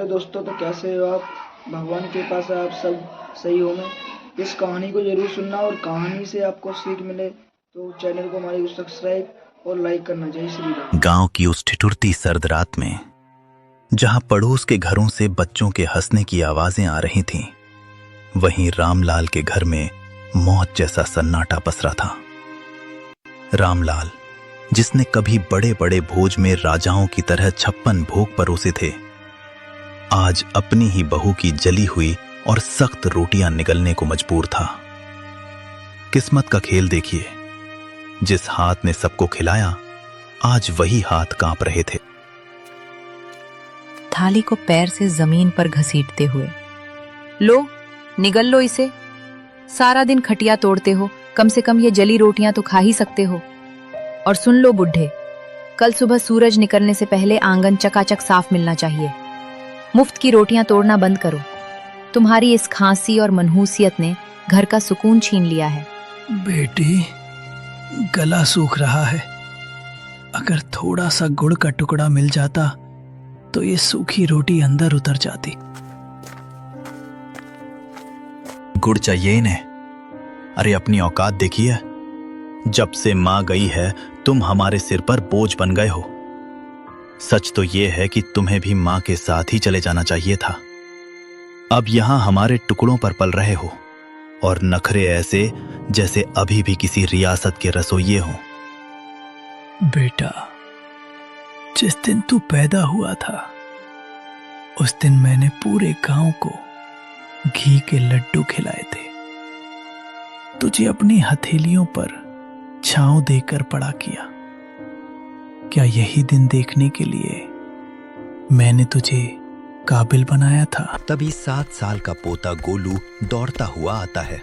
दोस्तों, तो कैसे हो आप? भगवान की कृपा से आप सब सही हो। मैं इस कहानी को जरूर सुनना और कहानी से आपको सीख मिले तो चैनल को हमारे सब्सक्राइब और लाइक करना। जय श्री राम। गांव की उस ठिठुरती सर्द रात में जहां पड़ोस के घरों से बच्चों के हंसने की आवाजें आ रही थीं, वहीं रामलाल के घर में मौत जैसा सन्नाटा पसरा था। रामलाल, जिसने कभी बड़े बड़े भोज में राजाओं की तरह 56 भोग परोसे थे, आज अपनी ही बहू की जली हुई और सख्त रोटियां निगलने को मजबूर था। किस्मत का खेल देखिए, जिस हाथ ने सबको खिलाया, आज वही हाथ कांप रहे थे। थाली को पैर से जमीन पर घसीटते हुए, लो निगल लो इसे। सारा दिन खटिया तोड़ते हो, कम से कम ये जली रोटियां तो खा ही सकते हो। और सुन लो बुढ़े, कल सुबह सूरज निकलने से पहले आंगन चकाचक साफ मिलना चाहिए। मुफ्त की रोटियां तोड़ना बंद करो। तुम्हारी इस खांसी और मनहूसियत ने घर का सुकून छीन लिया है। बेटी, गला सूख रहा है। अगर थोड़ा सा गुड़ का टुकड़ा मिल जाता तो ये सूखी रोटी अंदर उतर जाती। गुड़ चाहिए इन्हें? अरे अपनी औकात देखिए। जब से मां गई है तुम हमारे सिर पर बोझ बन गए हो। सच तो यह है कि तुम्हें भी मां के साथ ही चले जाना चाहिए था। अब यहां हमारे टुकड़ों पर पल रहे हो और नखरे ऐसे जैसे अभी भी किसी रियासत के रसोइये हो। बेटा, जिस दिन तू पैदा हुआ था उस दिन मैंने पूरे गांव को घी के लड्डू खिलाए थे। तुझे अपनी हथेलियों पर छांव देकर बड़ा किया। क्या यही दिन देखने के लिए मैंने तुझे काबिल बनाया था? तभी 7 साल का पोता गोलू दौड़ता हुआ आता है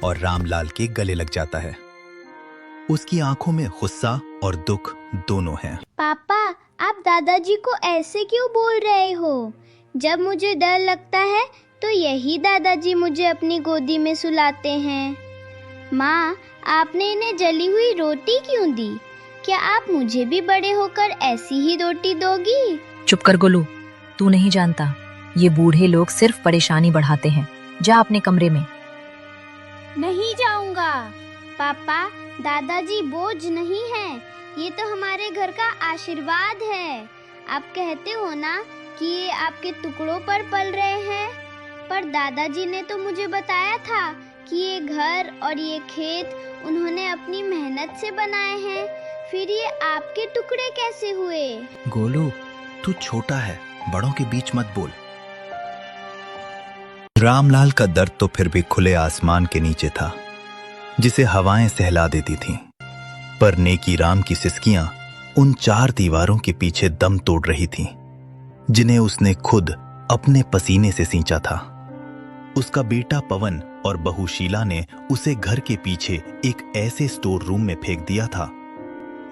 और रामलाल के गले लग जाता है। उसकी आंखों में गुस्सा और दुख दोनों हैं। पापा, आप दादाजी को ऐसे क्यों बोल रहे हो? जब मुझे डर लगता है तो यही दादाजी मुझे अपनी गोदी में सुलाते हैं। माँ, आपने इन्हें जली हुई रोटी क्यों दी? क्या आप मुझे भी बड़े होकर ऐसी ही रोटी दोगी? चुप कर गोलू, तू नहीं जानता, ये बूढ़े लोग सिर्फ परेशानी बढ़ाते हैं। जा अपने कमरे में। नहीं जाऊंगा। पापा, दादाजी बोझ नहीं है, ये तो हमारे घर का आशीर्वाद है। आप कहते हो ना कि ये आपके टुकड़ों पर पल रहे हैं, पर दादाजी ने तो मुझे बताया था कि ये घर और ये खेत उन्होंने अपनी मेहनत से बनाए हैं। फिर ये आपके टुकड़े कैसे हुए? गोलू, तू छोटा है, बड़ों के बीच मत बोल। रामलाल का दर्द तो फिर भी खुले आसमान के नीचे था, जिसे हवाएं सहला देती थीं। पर नेकी राम की सिसकियां उन 4 दीवारों के पीछे दम तोड़ रही थीं, जिन्हें उसने खुद अपने पसीने से सींचा था। उसका बेटा पवन और बहू शीला ने उसे घर के पीछे एक ऐसे स्टोर रूम में फेंक दिया था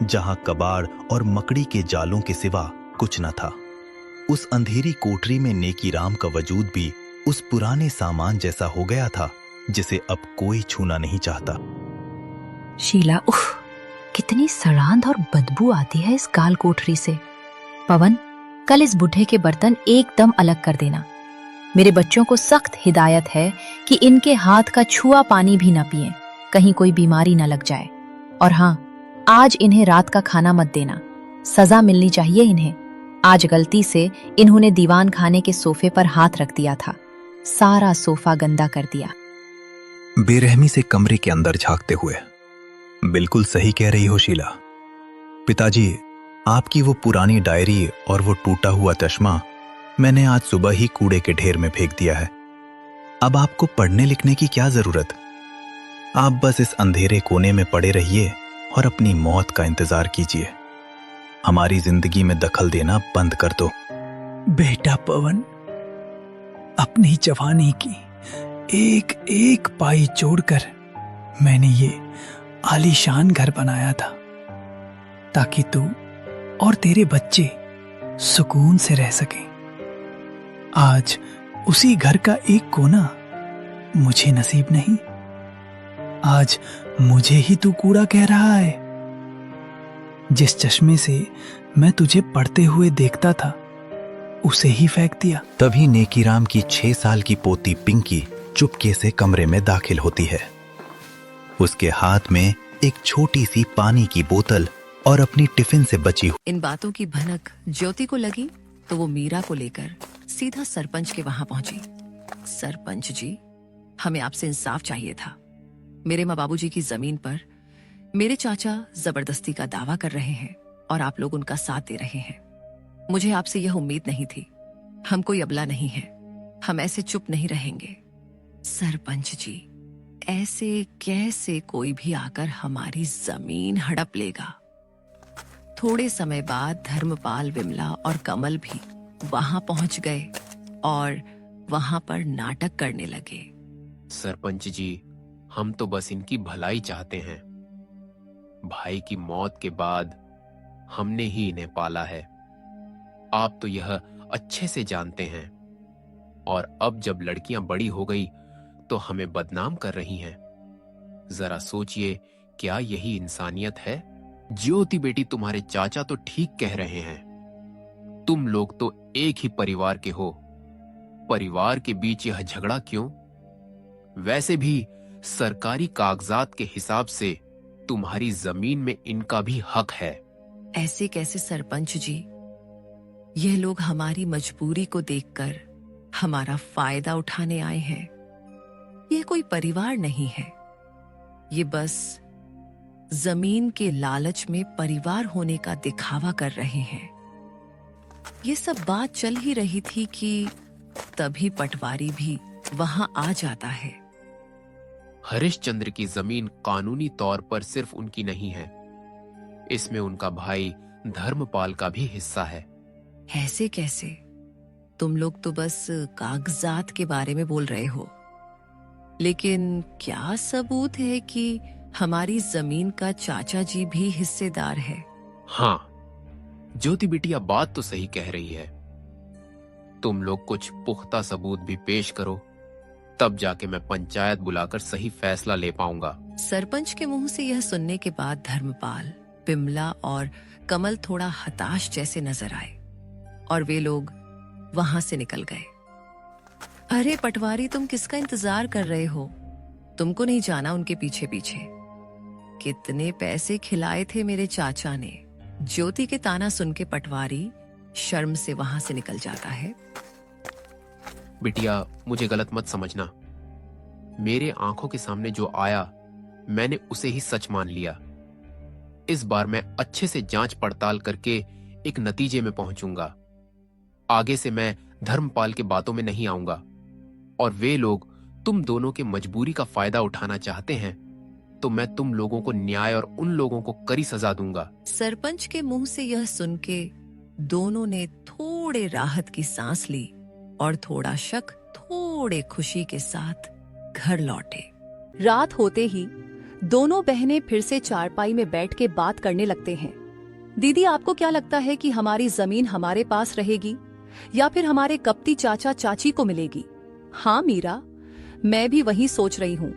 जहां कबाड़ और मकड़ी के जालों के सिवा कुछ न था। उस अंधेरी कोठरी में नेकी राम का वजूद भी उस पुराने सामान जैसा हो गया था जिसे अब कोई छूना नहीं चाहता। शीला, उफ, कितनी सड़ांध और बदबू आती है इस काल कोठरी से। पवन, कल इस बुढ़े के बर्तन एकदम अलग कर देना। मेरे बच्चों को सख्त हिदायत है कि इनके हाथ का छुआ पानी भी न पिएं, कहीं कोई बीमारी न लग जाए। और हाँ, आज इन्हें रात का खाना मत देना, सजा मिलनी चाहिए इन्हें। आज गलती से इन्होंने दीवान खाने के सोफे पर हाथ रख दिया था, सारा सोफा गंदा कर दिया। बेरहमी से कमरे के अंदर झांकते हुए, बिल्कुल सही कह रही हो शीला। पिताजी, आपकी वो पुरानी डायरी और वो टूटा हुआ चश्मा मैंने आज सुबह ही कूड़े के ढेर में फेंक दिया है। अब आपको पढ़ने लिखने की क्या जरूरत? आप बस इस अंधेरे कोने में पड़े रहिए और अपनी मौत का इंतजार कीजिए। हमारी जिंदगी में दखल देना बंद कर दो। बेटा पवन, अपनी जवानी की एक एक पाई जोड़कर मैंने ये आलीशान घर बनाया था ताकि तू और तेरे बच्चे सुकून से रह सकें। आज उसी घर का एक कोना मुझे नसीब नहीं। आज मुझे ही तू कूड़ा कह रहा है। जिस चश्मे से मैं तुझे पढ़ते हुए देखता था उसे ही फेंक दिया। तभी नेकीराम की 6 साल की पोती पिंकी चुपके से कमरे में दाखिल होती है। उसके हाथ में एक छोटी सी पानी की बोतल और अपनी टिफिन से बची इन बातों की भनक ज्योति को लगी तो वो मीरा को लेकर सीधा सरपंच के वहां पहुंची। सरपंच जी, हमें आपसे इंसाफ चाहिए था। मेरे माँ बाबूजी की जमीन पर मेरे चाचा जबरदस्ती का दावा कर रहे हैं और आप लोग उनका साथ दे रहे हैं। मुझे आपसे यह उम्मीद नहीं थी। हम कोई अबला नहीं है, हम ऐसे चुप नहीं रहेंगे। सरपंच जी, ऐसे कैसे कोई भी आकर हमारी जमीन हड़प लेगा? थोड़े समय बाद धर्मपाल, विमला और कमल भी वहां पहुंच गए और वहां पर नाटक करने लगे। सरपंच जी, हम तो बस इनकी भलाई चाहते हैं। भाई की मौत के बाद हमने ही इन्हें पाला है। आप तो यह अच्छे से जानते हैं। और अब जब लड़कियां बड़ी हो गई तो हमें बदनाम कर रही हैं। जरा सोचिए, क्या यही इंसानियत है? ज्योति बेटी, तुम्हारे चाचा तो ठीक कह रहे हैं। तुम लोग तो एक ही परिवार के हो। परिवार के बीच यह झगड़ा क्यों? वैसे भी सरकारी कागजात के हिसाब से तुम्हारी जमीन में इनका भी हक है। ऐसे कैसे सरपंच जी? यह लोग हमारी मजबूरी को देखकर हमारा फायदा उठाने आए हैं। यह कोई परिवार नहीं है। ये बस जमीन के लालच में परिवार होने का दिखावा कर रहे हैं। ये सब बात चल ही रही थी कि तभी पटवारी भी वहां आ जाता है। हरिश्चंद्र की जमीन कानूनी तौर पर सिर्फ उनकी नहीं है, इसमें उनका भाई धर्मपाल का भी हिस्सा है। ऐसे कैसे? तुम लोग तो बस कागजात के बारे में बोल रहे हो, लेकिन क्या सबूत है कि हमारी जमीन का चाचा जी भी हिस्सेदार है? हाँ, ज्योति बिटिया बात तो सही कह रही है। तुम लोग कुछ पुख्ता सबूत भी पेश करो, तब जाके मैं पंचायत बुलाकर सही फैसला ले पाऊंगा। सरपंच के मुंह से यह सुनने के बाद धर्मपाल, विमला और कमल थोड़ा हताश जैसे नजर आए और वे लोग वहां से निकल गए। अरे पटवारी, तुम किसका इंतजार कर रहे हो? तुमको नहीं जाना उनके पीछे पीछे? कितने पैसे खिलाए थे मेरे चाचा ने। ज्योति के ताना सुन के पटवारी शर्म से वहां से निकल जाता है। बिटिया, मुझे गलत मत समझना। मेरे आंखों के सामने जो आया मैंने उसे ही सच मान लिया। इस बार मैं अच्छे से जांच पड़ताल करके एक नतीजे में पहुंचूंगा। आगे से मैं धर्मपाल के बातों में नहीं आऊंगा। और वे लोग तुम दोनों के मजबूरी का फायदा उठाना चाहते हैं तो मैं तुम लोगों को न्याय और उन लोगों को कड़ी सजा दूंगा। सरपंच के मुंह से यह सुन के दोनों ने थोड़े राहत की सांस ली और थोड़ा शक, थोड़े खुशी के साथ घर लौटे। रात होते ही दोनों बहनें फिर से चारपाई में बैठ के बात करने लगते हैं। दीदी, आपको क्या लगता है कि हमारी जमीन हमारे पास रहेगी या फिर हमारे कपटी चाचा चाची को मिलेगी? हाँ मीरा, मैं भी वही सोच रही हूँ।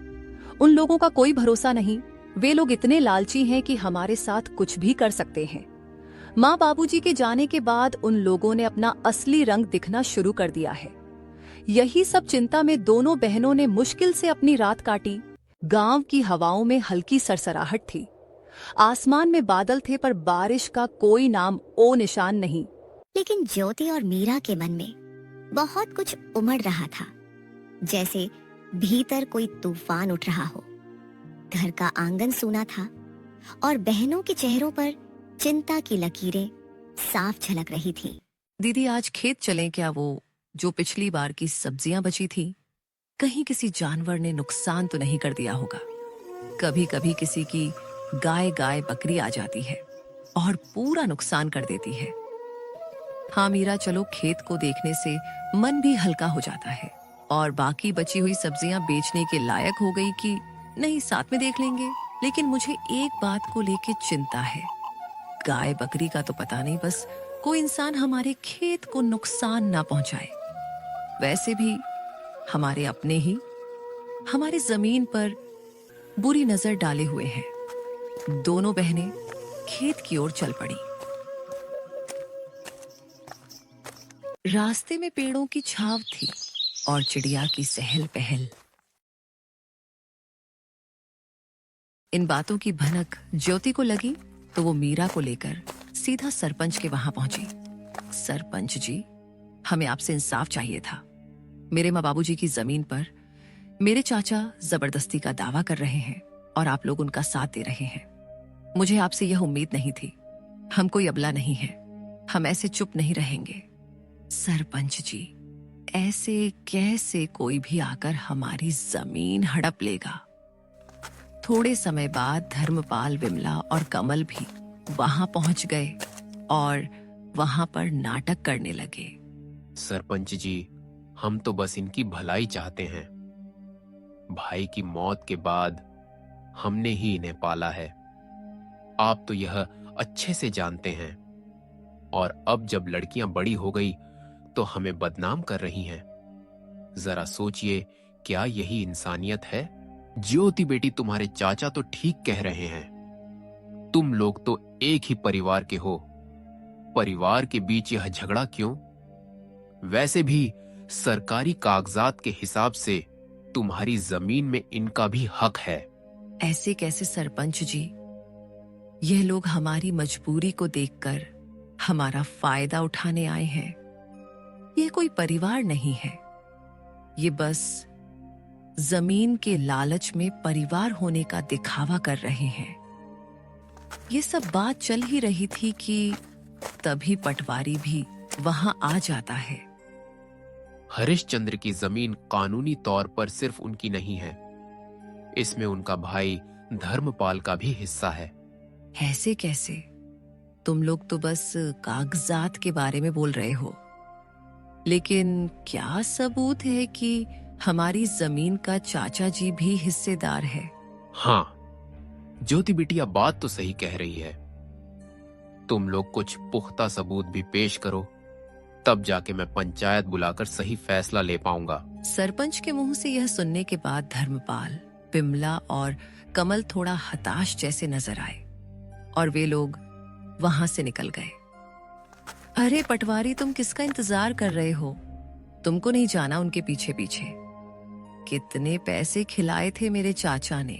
उन लोगों का कोई भरोसा नहीं। वे लोग इतने लालची हैं कि हमारे साथ कुछ भी कर सकते हैं। माँ बाबूजी के जाने के बाद उन लोगों ने अपना असली रंग दिखना शुरू कर दिया है। यही सब चिंता में दोनों बहनों ने मुश्किल से अपनी रात काटी। गांव की हवाओं में हल्की सरसराहट थी। आसमान में बादल थे पर बारिश का कोई नाम ओ निशान नहीं। लेकिन ज्योति और मीरा के मन में बहुत कुछ उमड़ रहा था, जैसे भीतर कोई तूफान उठ रहा हो। घर का आंगन सूना था और बहनों के चेहरों पर चिंता की लकीरें साफ झलक रही थीं। दीदी, आज खेत चलें क्या? वो जो पिछली बार की सब्जियां बची थी, कहीं किसी जानवर ने नुकसान तो नहीं कर दिया होगा। कभी कभी किसी की गाय बकरी आ जाती है और पूरा नुकसान कर देती है। हाँ मीरा, चलो, खेत को देखने से मन भी हल्का हो जाता है। और बाकी बची हुई सब्जियां बेचने के लायक हो गई कि नहीं, साथ में देख लेंगे। लेकिन मुझे एक बात को लेके चिंता है। गाय बकरी का तो पता नहीं, बस कोई इंसान हमारे खेत को नुकसान ना पहुंचाए। वैसे भी हमारे अपने ही हमारी जमीन पर बुरी नजर डाले हुए हैं। दोनों बहनें खेत की ओर चल पड़ी। रास्ते में पेड़ों की छाव थी और चिड़िया की सहल पहल। इन बातों की भनक ज्योति को लगी तो वो मीरा को लेकर सीधा सरपंच के वहां पहुंची। सरपंच जी, हमें आपसे इंसाफ चाहिए था। मेरे माँ बाबूजी की जमीन पर मेरे चाचा जबरदस्ती का दावा कर रहे हैं और आप लोग उनका साथ दे रहे हैं। मुझे आपसे यह उम्मीद नहीं थी। हम कोई अबला नहीं है, हम ऐसे चुप नहीं रहेंगे। सरपंच जी, ऐसे कैसे कोई भी आकर हमारी जमीन हड़प लेगा? थोड़े समय बाद धर्मपाल, विमला और कमल भी वहां पहुंच गए और वहां पर नाटक करने लगे। सरपंच जी, हम तो बस इनकी भलाई चाहते हैं। भाई की मौत के बाद हमने ही इन्हें पाला है। आप तो यह अच्छे से जानते हैं। और अब जब लड़कियां बड़ी हो गई तो हमें बदनाम कर रही हैं। जरा सोचिए, क्या यही इंसानियत है? ज्योति बेटी, तुम्हारे चाचा तो ठीक कह रहे हैं। तुम लोग तो एक ही परिवार के हो। परिवार के बीच यह झगड़ा क्यों? वैसे भी सरकारी कागजात के हिसाब से तुम्हारी जमीन में इनका भी हक है। ऐसे कैसे सरपंच जी? यह लोग हमारी मजबूरी को देखकर हमारा फायदा उठाने आए हैं। ये कोई परिवार नहीं है, ये बस जमीन के लालच में परिवार होने का दिखावा कर रहे हैं। ये सब बात चल ही रही थी कि तभी पटवारी भी वहां आ जाता है। हरिश्चंद्र की जमीन कानूनी तौर पर सिर्फ उनकी नहीं है, इसमें उनका भाई धर्मपाल का भी हिस्सा है। ऐसे कैसे? तुम लोग तो बस कागजात के बारे में बोल रहे हो, लेकिन क्या सबूत है कि हमारी जमीन का चाचा जी भी हिस्सेदार है? हाँ, ज्योति बिटिया बात तो सही कह रही है। तुम लोग कुछ पुख्ता सबूत भी पेश करो, तब जाके मैं पंचायत बुलाकर सही फैसला ले पाऊंगा। सरपंच के मुंह से यह सुनने के बाद धर्मपाल, विमला और कमल थोड़ा हताश जैसे नजर आए और वे लोग वहां से निकल गए। अरे पटवारी, तुम किसका इंतजार कर रहे हो? तुमको नहीं जाना उनके पीछे पीछे? कितने पैसे खिलाए थे मेरे चाचा ने।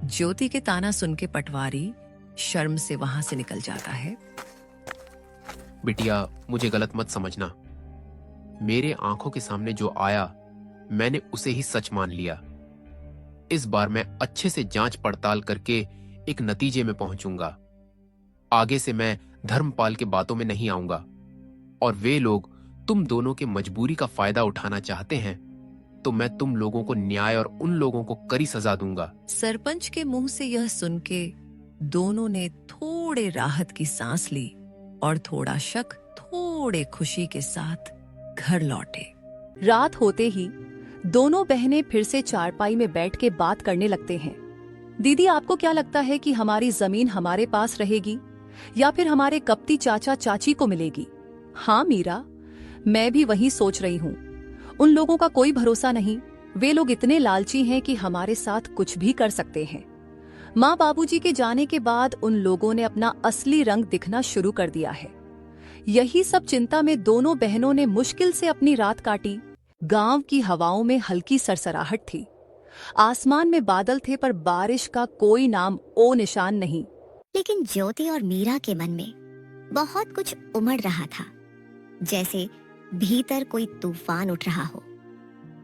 ज्योति के ताना सुन के पटवारी शर्म से वहां से निकल जाता है। बिटिया, मुझे गलत मत समझना। मेरे आंखों के सामने जो आया मैंने उसे ही सच मान लिया। इस बार मैं अच्छे से जांच पड़ताल करके एक नतीजे में पहुंचूंगा। आगे से मैं धर्मपाल के बातों में नहीं आऊंगा। और वे लोग तुम दोनों की मजबूरी का फायदा उठाना चाहते हैं तो मैं तुम लोगों को न्याय और उन लोगों को कड़ी सजा दूंगा। सरपंच के मुंह से यह सुन के दोनों ने थोड़े राहत की सांस ली और थोड़ा शक, थोड़े खुशी के साथ घर लौटे। रात होते ही दोनों बहनें फिर से चारपाई में बैठ के बात करने लगते हैं। दीदी, आपको क्या लगता है कि हमारी जमीन हमारे पास रहेगी या फिर हमारे कपटी चाचा चाची को मिलेगी? हाँ मीरा, मैं भी वही सोच रही हूँ। उन लोगों का कोई भरोसा नहीं। वे लोग इतने लालची हैं कि हमारे साथ कुछ भी कर सकते हैं। माँ बाबूजी के जाने के बाद उन लोगों ने अपना असली रंग दिखना शुरू कर दिया है। यही सब चिंता में दोनों बहनों ने मुश्किल से अपनी रात काटी। गांव की हवाओं में हल्की सरसराहट थी। आसमान में बादल थे पर बारिश का कोई नाम ओ निशान नहीं। लेकिन ज्योति और मीरा के मन में बहुत कुछ उमड़ रहा था, जैसे भीतर कोई तूफान उठ रहा हो।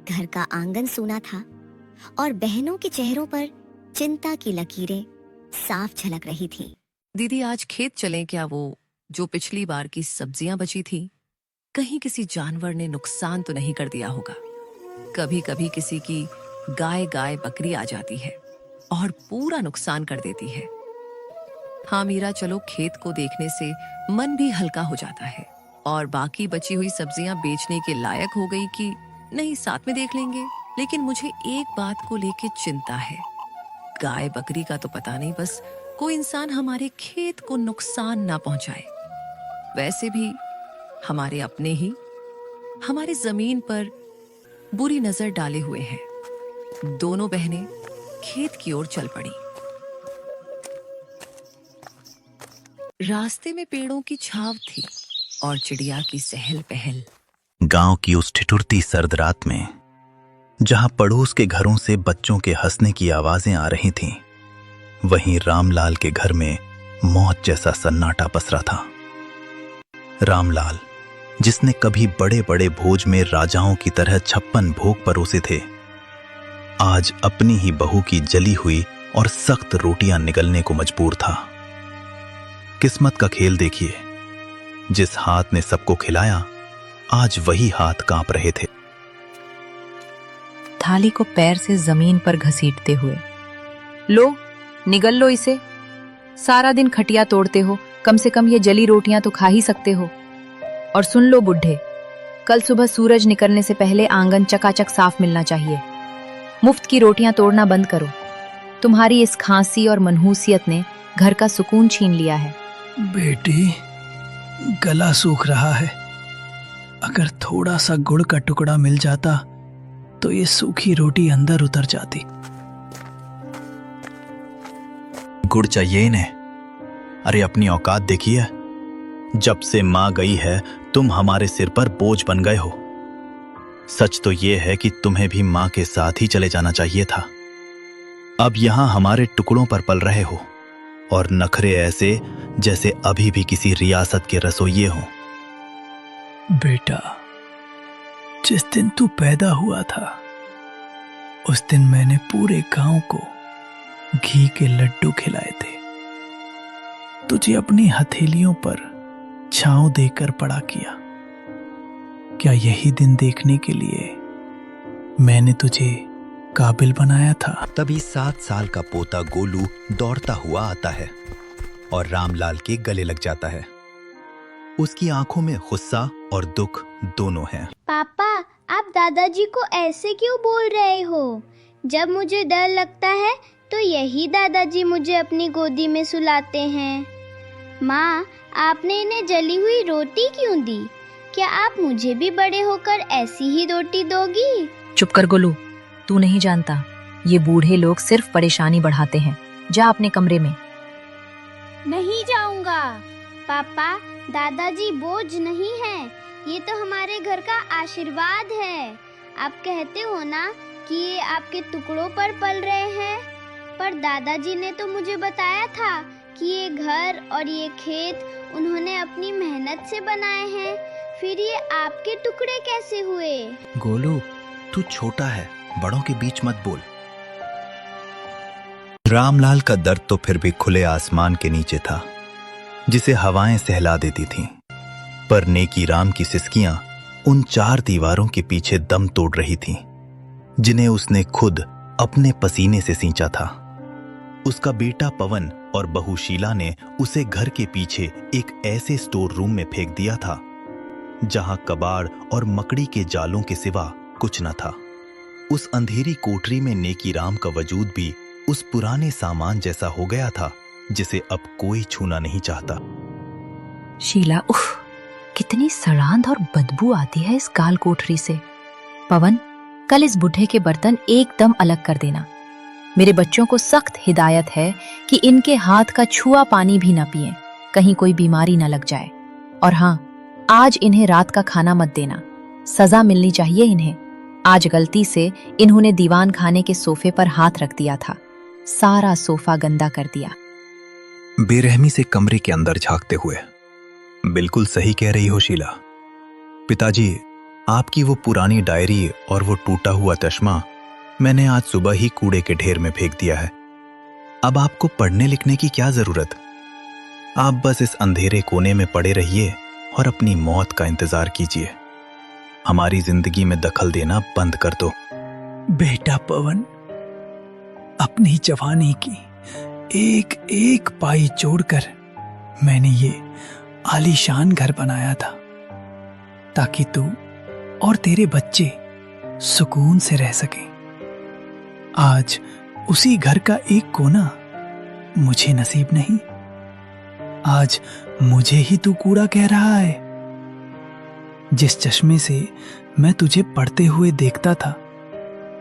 घर का आंगन सूना था और बहनों के चेहरों पर चिंता की लकीरें साफ झलक रही थीं। दीदी, आज खेत चलें क्या? वो जो पिछली बार की सब्जियां बची थी, कहीं किसी जानवर ने नुकसान तो नहीं कर दिया होगा। कभी कभी किसी की गाय बकरी आ जाती है और पूरा नुकसान कर देती है। हाँ मीरा, चलो, खेत को देखने से मन भी हल्का हो जाता है। और बाकी बची हुई सब्जियां बेचने के लायक हो गई कि नहीं, साथ में देख लेंगे। लेकिन मुझे एक बात को लेके चिंता है। गाय बकरी का तो पता नहीं, बस कोई इंसान हमारे खेत को नुकसान ना पहुंचाए। वैसे भी हमारे अपने ही हमारे जमीन पर बुरी नजर डाले हुए हैं। दोनों बहनें खेत की ओर चल पड़ी। रास्ते में पेड़ों की छाव थी और चिड़िया की सहल पहल। गांव की उस ठिठुरती सर्द रात में, जहां पड़ोस के घरों से बच्चों के हंसने की आवाजें आ रही थीं, वहीं रामलाल के घर में मौत जैसा सन्नाटा पसरा था। रामलाल, जिसने कभी बड़े बड़े भोज में राजाओं की तरह 56 भोग परोसे थे, आज अपनी ही बहू की जली हुई और सख्त रोटियां निगलने को मजबूर था। किस्मत का खेल देखिए, जिस हाथ ने सबको खिलाया, आज वही हाथ कांप रहे थे। थाली को पैर से जमीन पर घसीटते हुए, लो निगल लो इसे, सारा दिन खटिया तोड़ते हो, कम से कम ये जली रोटियां तो खा ही सकते हो। और सुन लो बुढ़े, कल सुबह सूरज निकलने से पहले आंगन चकाचक साफ मिलना चाहिए। मुफ्त की रोटियां तोड़ना बंद करो। तुम्हारी इस खांसी और मनहूसियत ने घर का सुकून छीन लिया है। बेटी, गला सूख रहा है। अगर थोड़ा सा गुड़ का टुकड़ा मिल जाता तो ये सूखी रोटी अंदर उतर जाती। गुड़ चाहिए इन्हें? अरे अपनी औकात देखिए। जब से मां गई है तुम हमारे सिर पर बोझ बन गए हो। सच तो यह है कि तुम्हें भी मां के साथ ही चले जाना चाहिए था। अब यहां हमारे टुकड़ों पर पल रहे हो और नखरे ऐसे जैसे अभी भी किसी रियासत के रसोइये हो। बेटा, जिस दिन तू पैदा हुआ था उस दिन मैंने पूरे गांव को घी के लड्डू खिलाए थे। तुझे अपनी हथेलियों पर छांव देकर बड़ा किया। क्या यही दिन देखने के लिए मैंने तुझे काबिल बनाया था? तभी 7 साल का पोता गोलू दौड़ता हुआ आता है और रामलाल के गले लग जाता है। उसकी आंखों में गुस्सा और दुख दोनों हैं। पापा, आप दादाजी को ऐसे क्यों बोल रहे हो? जब मुझे डर लगता है तो यही दादाजी मुझे अपनी गोदी में सुलाते हैं। माँ, आपने इन्हें जली हुई रोटी क्यों दी? क्या आप मुझे भी बड़े होकर ऐसी ही रोटी दोगी? चुप कर गोलू, तू नहीं जानता, ये बूढ़े लोग सिर्फ परेशानी बढ़ाते हैं। जा अपने कमरे में। नहीं जाऊंगा। पापा, दादाजी बोझ नहीं हैं, ये तो हमारे घर का आशीर्वाद है। आप कहते हो ना कि ये आपके टुकड़ों पर पल रहे हैं, पर दादाजी ने तो मुझे बताया था कि ये घर और ये खेत उन्होंने अपनी मेहनत से बनाए हैं। फिर ये आपके टुकड़े कैसे हुए? गोलू, तू छोटा है, बड़ों के बीच मत बोल। रामलाल का दर्द तो फिर भी खुले आसमान के नीचे था, जिसे हवाएं सहला देती थीं। पर नेकी राम की सिसकियां उन 4 दीवारों के पीछे दम तोड़ रही थीं, जिन्हें उसने खुद अपने पसीने से सींचा था। उसका बेटा पवन और बहू शीला ने उसे घर के पीछे एक ऐसे स्टोर रूम में फेंक दिया था, जहां कबाड़ और मकड़ी के जालों के सिवा कुछ न था। उस अंधेरी कोठरी में नेकी राम का वजूद भी उस पुराने सामान जैसा हो गया था, जिसे अब कोई छूना नहीं चाहता। शीला, उफ, कितनी सड़ांध और बदबू आती है इस काल कोठरी से। पवन, कल इस बुढ़े के बर्तन एकदम अलग कर देना। मेरे बच्चों को सख्त हिदायत है कि इनके हाथ का छुआ पानी भी ना पिएं, कहीं कोई बीमारी ना लग जाए। और हाँ, आज इन्हें रात का खाना मत देना, सजा मिलनी चाहिए इन्हें। आज गलती से इन्होंने दीवान खाने के सोफे पर हाथ रख दिया था, सारा सोफा गंदा कर दिया। बेरहमी से कमरे के अंदर झांकते हुए, बिल्कुल सही कह रही हो शीला। पिताजी, आपकी वो पुरानी डायरी और वो टूटा हुआ चश्मा मैंने आज सुबह ही कूड़े के ढेर में फेंक दिया है। अब आपको पढ़ने लिखने की क्या जरूरत? आप बस इस अंधेरे कोने में पड़े रहिए और अपनी मौत का इंतजार कीजिए। हमारी जिंदगी में दखल देना बंद कर दो। बेटा पवन, अपनी जवानी की एक एक पाई जोड़कर मैंने ये आलीशान घर बनाया था, ताकि तू और तेरे बच्चे सुकून से रह सकें। आज उसी घर का एक कोना मुझे नसीब नहीं। आज मुझे ही तू कूड़ा कह रहा है। जिस चश्मे से मैं तुझे पढ़ते हुए देखता था,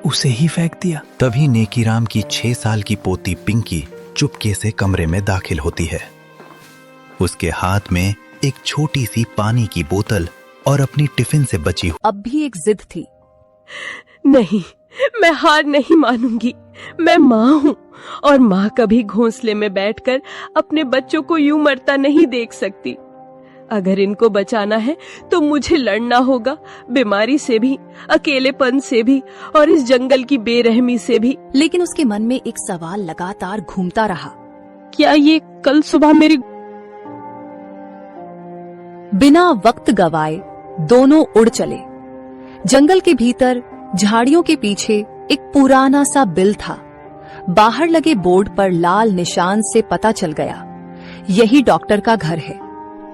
उसे ही फेंक दिया। तभी नेकीराम की 6 साल की पोती पिंकी चुपके से कमरे में दाखिल होती है। उसके हाथ में एक छोटी सी पानी की बोतल और अपनी टिफिन से बची अब भी एक जिद थी। नहीं, मैं हार नहीं मानूंगी। मैं माँ हूँ और माँ कभी घोंसले में बैठकर अपने बच्चों को यूं मरता नहीं देख सकती। अगर इनको बचाना है तो मुझे लड़ना होगा, बीमारी से भी, अकेलेपन से भी और इस जंगल की बेरहमी से भी। लेकिन उसके मन में एक सवाल लगातार घूमता रहा। क्या ये कल सुबह मेरी... बिना वक्त गवाए दोनों उड़ चले। जंगल के भीतर झाड़ियों के पीछे एक पुराना सा बिल था। बाहर लगे बोर्ड पर लाल निशान से पता चल गया, यही डॉक्टर का घर है।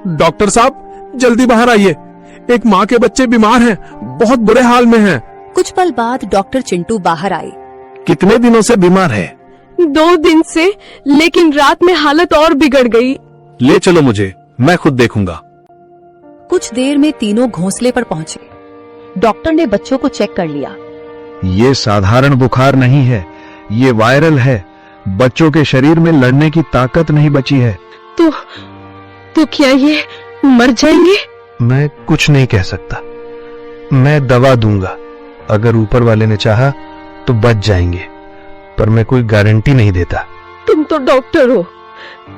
डॉक्टर साहब, जल्दी बाहर आइए। एक माँ के बच्चे बीमार हैं, बहुत बुरे हाल में हैं। कुछ पल बाद डॉक्टर चिंटू बाहर आए। कितने दिनों से बीमार है? 2 दिन से, लेकिन रात में हालत और बिगड़ गई। ले चलो मुझे, मैं खुद देखूंगा। कुछ देर में तीनों घोंसले पर पहुंचे। डॉक्टर ने बच्चों को चेक कर लिया। ये साधारण बुखार नहीं है, ये वायरल है। बच्चों के शरीर में लड़ने की ताकत नहीं बची है। तो क्या ये मर जाएंगे? मैं कुछ नहीं कह सकता। मैं दवा दूंगा, अगर ऊपर वाले ने चाहा तो बच जाएंगे, पर मैं कोई गारंटी नहीं देता। तुम तो डॉक्टर हो,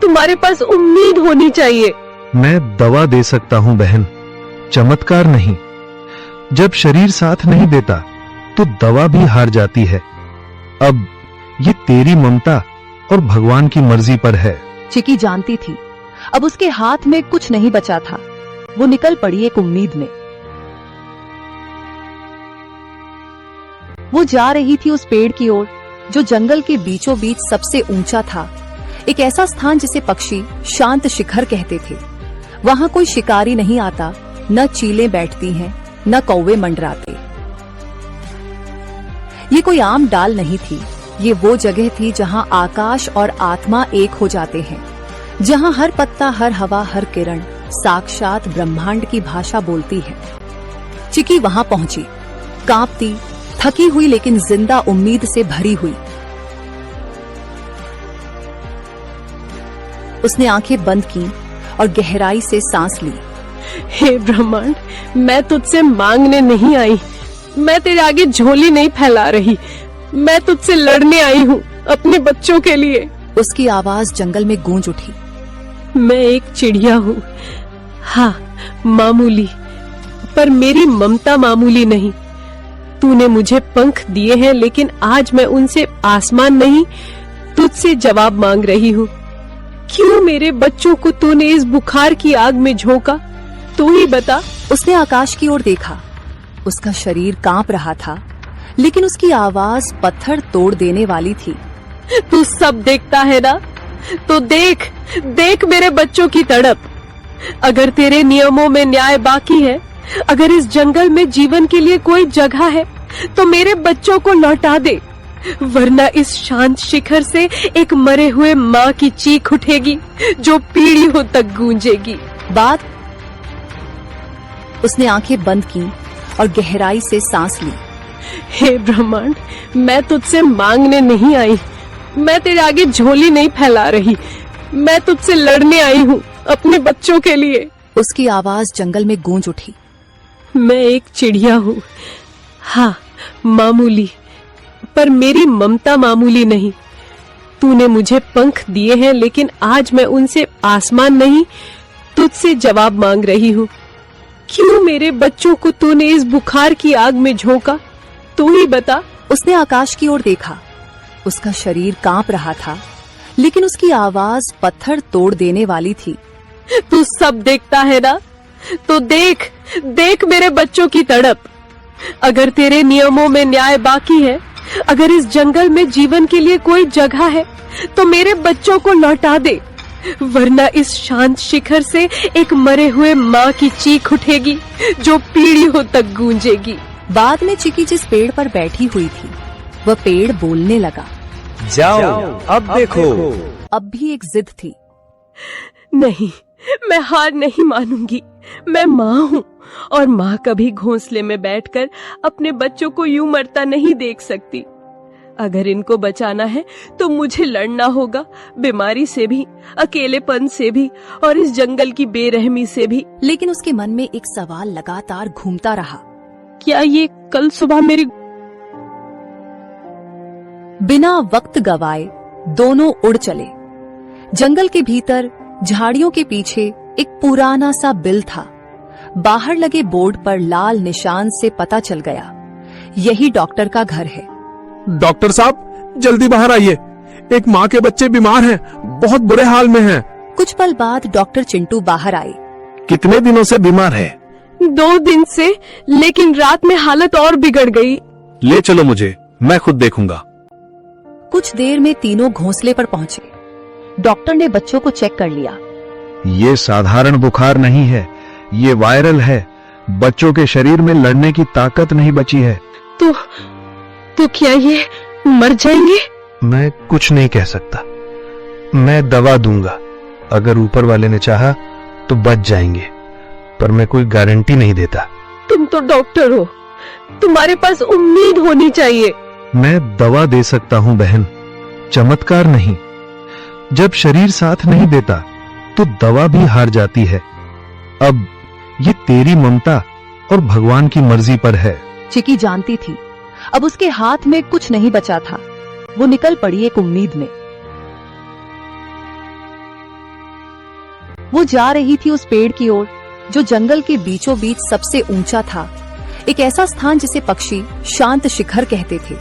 तुम्हारे पास उम्मीद होनी चाहिए। मैं दवा दे सकता हूं बहन, चमत्कार नहीं। जब शरीर साथ नहीं देता तो दवा भी हार जाती है। अब ये तेरी ममता और भगवान की मर्जी पर है। चिकी जानती थी अब उसके हाथ में कुछ नहीं बचा था। वो निकल पड़ी एक उम्मीद में। वो जा रही थी उस पेड़ की ओर जो जंगल के बीचों बीच सबसे ऊंचा था, एक ऐसा स्थान जिसे पक्षी शांत शिखर कहते थे। वहां कोई शिकारी नहीं आता, न चीलें बैठती हैं, न कौवे मंडराते। ये कोई आम डाल नहीं थी, ये वो जगह थी जहां आकाश और आत्मा एक हो जाते हैं, जहां हर पत्ता, हर हवा, हर किरण साक्षात ब्रह्मांड की भाषा बोलती है। चिकी वहां पहुंची, कांपती, थकी हुई लेकिन जिंदा उम्मीद से भरी हुई। उसने आंखें बंद की और गहराई से सांस ली। हे ब्रह्मांड, मैं तुझसे मांगने नहीं आई, मैं तेरे आगे झोली नहीं फैला रही, मैं तुझसे लड़ने आई हूँ अपने बच्चों के लिए। उसकी आवाज जंगल में गूंज उठी। मैं एक चिड़िया हूँ, हाँ मामूली, पर मेरी ममता मामूली नहीं। तूने मुझे पंख दिए हैं, लेकिन आज मैं उनसे आसमान नहीं, तुझसे जवाब मांग रही हूँ। क्यों मेरे बच्चों को तूने इस बुखार की आग में झोंका? तू ही बता। उसने आकाश की ओर देखा। उसका शरीर कांप रहा था, लेकिन उसकी आवाज पत्थर तोड़ देने वाली थी। तू सब देखता है ना, तो देख देख मेरे बच्चों की तड़प। अगर तेरे नियमों में न्याय बाकी है, अगर इस जंगल में जीवन के लिए कोई जगह है, तो मेरे बच्चों को लौटा दे, वरना इस शांत शिखर से एक मरे हुए माँ की चीख उठेगी जो पीढ़ियों तक गूंजेगी। बाद उसने आंखें बंद की और गहराई से सांस ली। हे ब्रह्मांड, मैं तुझसे मांगने नहीं आई, मैं तेरे आगे झोली नहीं फैला रही, मैं तुझसे लड़ने आई हूँ अपने बच्चों के लिए। उसकी आवाज जंगल में गूंज उठी। मैं एक चिड़िया हूँ, हाँ मामूली, पर मेरी ममता मामूली नहीं। तूने मुझे पंख दिए हैं, लेकिन आज मैं उनसे आसमान नहीं, तुझसे जवाब मांग रही हूँ। क्यों मेरे बच्चों को तूने इस बुखार की आग में झोंका? तू ही बता। उसने आकाश की ओर देखा। उसका शरीर कांप रहा था, लेकिन उसकी आवाज पत्थर तोड़ देने वाली थी। तू सब देखता है ना, तो देख देख मेरे बच्चों की तड़प। अगर तेरे नियमों में न्याय बाकी है, अगर इस जंगल में जीवन के लिए कोई जगह है, तो मेरे बच्चों को लौटा दे, वरना इस शांत शिखर से एक मरे हुए माँ की चीख उठेगी जो पीढ़ियों तक गूंजेगी। बाद में चिकी जिस पेड़ पर बैठी हुई थी, वह पेड़ बोलने लगा। जाओ, अब देखो। अब भी एक जिद थी। नहीं, मैं हार नहीं मानूंगी। मैं माँ हूँ और माँ कभी घोंसले में बैठकर अपने बच्चों को यूं मरता नहीं देख सकती। अगर इनको बचाना है तो मुझे लड़ना होगा, बीमारी से भी, अकेलेपन से भी और इस जंगल की बेरहमी से भी। लेकिन उसके मन में एक सवाल लगातार घूमता रहा। क्या ये कल सुबह मेरी... बिना वक्त गवाए दोनों उड़ चले। जंगल के भीतर झाड़ियों के पीछे एक पुराना सा बिल था। बाहर लगे बोर्ड पर लाल निशान से पता चल गया, यही डॉक्टर का घर है। डॉक्टर साहब जल्दी बाहर आइए, एक माँ के बच्चे बीमार हैं, बहुत बुरे हाल में हैं। कुछ पल बाद डॉक्टर चिंटू बाहर आए। कितने दिनों से बीमार है? 2 दिन से, लेकिन रात में हालत और बिगड़ गई। ले चलो मुझे, मैं खुद देखूंगा। कुछ देर में तीनों घोंसले पर पहुंचे। डॉक्टर ने बच्चों को चेक कर लिया। ये साधारण बुखार नहीं है, ये वायरल है। बच्चों के शरीर में लड़ने की ताकत नहीं बची है। तो क्या ये मर जाएंगे? मैं कुछ नहीं कह सकता, मैं दवा दूंगा। अगर ऊपर वाले ने चाहा तो बच जाएंगे, पर मैं कोई गारंटी नहीं देता। तुम तो डॉक्टर हो, तुम्हारे पास उम्मीद होनी चाहिए। मैं दवा दे सकता हूं बहन, चमत्कार नहीं। जब शरीर साथ नहीं देता तो दवा भी हार जाती है। अब ये तेरी ममता और भगवान की मर्जी पर है। चिकी जानती थी अब उसके हाथ में कुछ नहीं बचा था। वो निकल पड़ी एक उम्मीद में। वो जा रही थी उस पेड़ की ओर जो जंगल के बीचों बीच सबसे ऊंचा था, एक ऐसा स्थान जिसे पक्षी शांत शिखर कहते थे।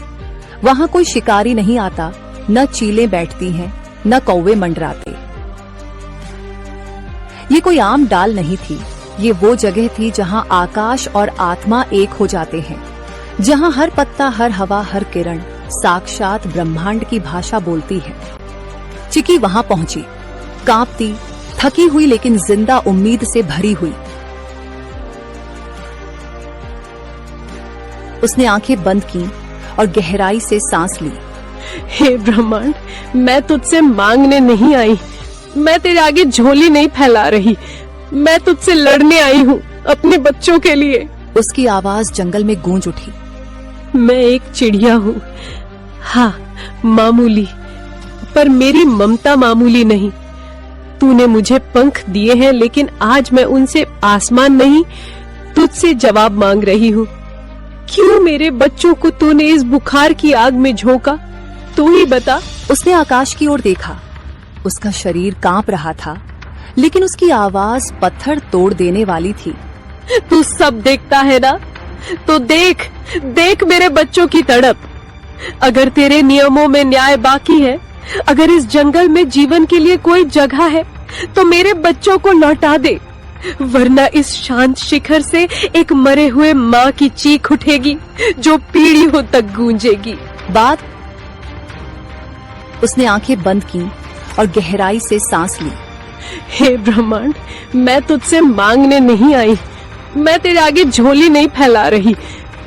वहां कोई शिकारी नहीं आता, न चीलें बैठती हैं, न कौवे मंडराते। ये कोई आम डाल नहीं थी, ये वो जगह थी जहां आकाश और आत्मा एक हो जाते हैं, जहां हर पत्ता, हर हवा, हर किरण साक्षात ब्रह्मांड की भाषा बोलती है। चिकी वहां पहुंची, कांपती, थकी हुई लेकिन जिंदा उम्मीद से भरी हुई। उसने आंखें बंद की और गहराई से सांस ली। हे ब्रह्मांड, मैं तुझसे मांगने नहीं आई, मैं तेरे आगे झोली नहीं फैला रही, मैं तुझसे लड़ने आई हूँ अपने बच्चों के लिए। उसकी आवाज जंगल में गूंज उठी। मैं एक चिड़िया हूँ, हाँ मामूली, पर मेरी ममता मामूली नहीं। तूने मुझे पंख दिए हैं, लेकिन आज मैं उनसे आसमान नहीं, तुझसे जवाब मांग रही हूँ। क्यों मेरे बच्चों को तूने इस बुखार की आग में झोंका, तू ही बता। उसने आकाश की ओर देखा। उसका शरीर कांप रहा था, लेकिन उसकी आवाज पत्थर तोड़ देने वाली थी। तू सब देखता है ना, तो देख देख मेरे बच्चों की तड़प। अगर तेरे नियमों में न्याय बाकी है, अगर इस जंगल में जीवन के लिए कोई जगह है, तो मेरे बच्चों को लौटा दे, वरना इस शांत शिखर से एक मरे हुए माँ की चीख उठेगी जो पीढ़ियों तक गूंजेगी। बाद उसने आंखें बंद की और गहराई से सांस ली। हे ब्रह्मांड, मैं तुझसे मांगने नहीं आई, मैं तेरे आगे झोली नहीं फैला रही,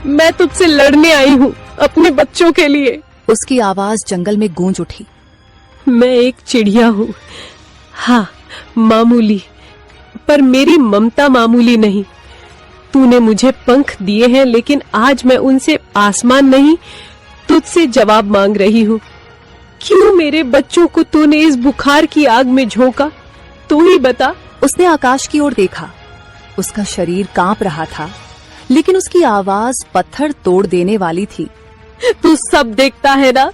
मैं तुझसे लड़ने आई हूँ अपने बच्चों के लिए। उसकी आवाज जंगल में गूंज उठी। मैं एक चिड़िया हूँ, हाँ मामूली, पर मेरी ममता मामूली नहीं। तूने मुझे पंख दिए हैं, लेकिन आज मैं उनसे आसमान नहीं, तुझसे जवाब मांग रही हूँ। क्यों मेरे बच्चों को तूने इस बुखार की आग में झोंका, तू ही बता। उसने आकाश की ओर देखा। उसका शरीर कांप रहा था, लेकिन उसकी आवाज पत्थर तोड़ देने वाली थी। तू सब देखता है ना,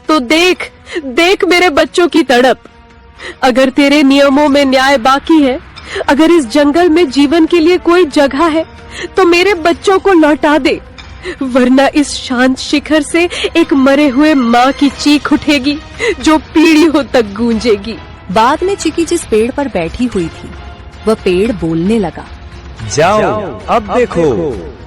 तो देख देख मेरे बच्चों की तड़प। अगर तेरे नियमों में न्याय बाकी है, अगर इस जंगल में जीवन के लिए कोई जगह है, तो मेरे बच्चों को लौटा दे, वरना इस शांत शिखर से एक मरे हुए माँ की चीख उठेगी जो पीढ़ियों तक गूंजेगी। बाद में चिकी जिस पेड़ पर बैठी हुई थी, वह पेड़ बोलने लगा। जाओ अब देखो।